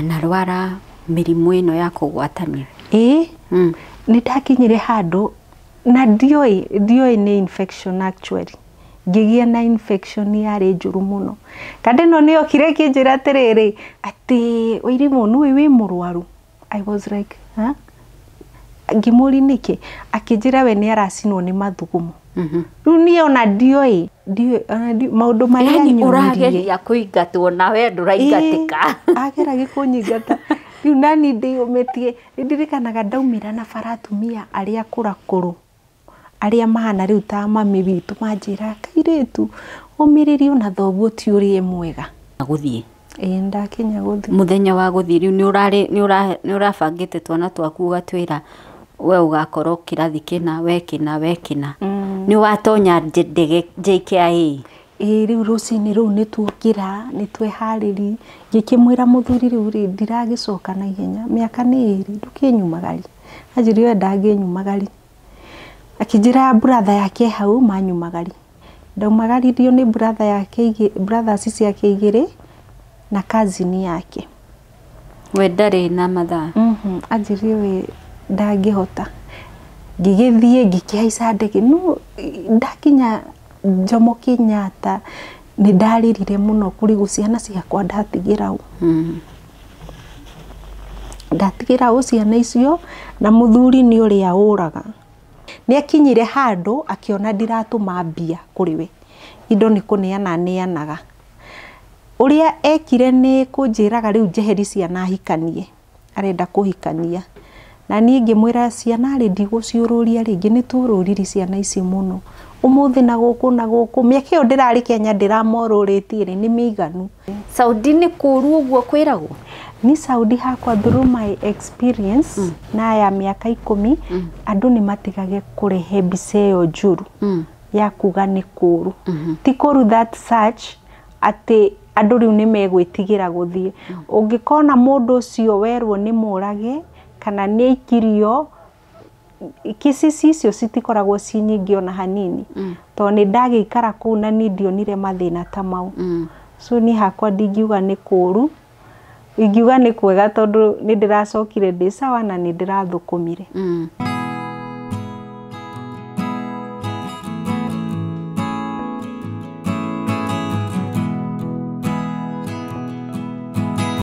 ndanarwara mĩrimũ ĩno ya kũgwatanio. Nĩndakinyire handũ na ndioi nĩ infection actually. Ngĩgĩa na infection yarĩ njũru mũno. Kandeno nĩyo kire kĩnjĩra atĩrĩrĩ atĩ Wairimũ nĩwe wĩ mũrwaru. I was like, huh? Ngĩmũri nĩkĩ? Akĩnjĩra we nĩ aracinwo nĩ mathugumo. Rĩu niĩ ona ndioi maũndũ marĩa nyonirie. Ũrageria kũingatwo na we ndũraingatĩka. Ageragia kũnyingata. Rĩu nani ndĩyũmĩtie nĩndirikanaga ndaumĩra na bara atumia arĩa akũrakũrũ arĩa mahana rĩu ta mami witũ manjĩra kairĩtu ũmĩrĩrie na thoguo ti ũrĩe mwega gũthiĩ. Ndakinya gũthiĩ mũthenya wa gũthiĩ rĩu nĩ ũrabangĩte twana twaku ũgatwĩra we ũgakorwo kĩrathi kĩna wekĩna nĩ watonya ndege JKIA. Rĩu rũcinĩ rũu nĩtuokĩra nĩtweharĩri ngĩkĩmwĩra mũthuri rĩu ndiragĩcoka na ihenya mĩaka nĩ ĩrĩ ndũkĩnyumagari. Anjĩrire we ndangĩnyumagari. Akĩnjĩra brother yake hau manyumagari. Ndaumagaririo nĩ brothers ciake igĩrĩ na cousin yake. We ndarĩ na mathaa. Anjĩrire we ndangĩhota. Ngĩgĩthiĩ ngĩkĩhaica ndege no ndakinya Jomo Kenyatta nĩndarĩrire mũno kũrigũ ciana ciakwa ndatigĩra ũ. Ndatigĩra ũ ciana icio na mũthuri nĩ ũrĩa ũraga. Nĩakinyire handũ akĩona ndiratũma mbia kũrĩ we. Indo nĩ kũneana neanaga. Ũrĩa ekire nĩ kũnjĩraga rĩu njeheri ciana hikanie. Arenda kũhikania. Na niĩ ngĩmwĩra ciana rĩ ndigũciũrũria rĩngĩ nĩtũrũriri ciana ici mũno. Ũmũthĩ na gũkũ mĩaka ĩyo ndĩrarĩ Kenya ndĩramorũrĩtie rĩ nĩ mĩiganu. Saudi nĩ kũũru ũguo kwĩragwo? Ni Saudi hakwa through my experience na ya mĩaka 10 andũ nĩ matigage kũrehe mbica ĩyo njũru ya kuga nĩ kũũru. Ti kũũru that such atĩ andũ rĩu nĩ megwĩtigĩra gũthiĩ. Ũngĩkona mũndũ ũcio werwo nĩ mũrage kana nĩ aikirio kisi icio citikoragwo ci nyingĩ ona hanini. Tondũ nĩ ndagĩikara kũu na nĩ ndionire mathĩna ta mau. So ni hakwa ndingiuga nĩ kũũru. Ingiuga nĩ kwega tondũ nĩ ndĩracokire ndĩ sawa na nĩ ndĩrathũkũmire.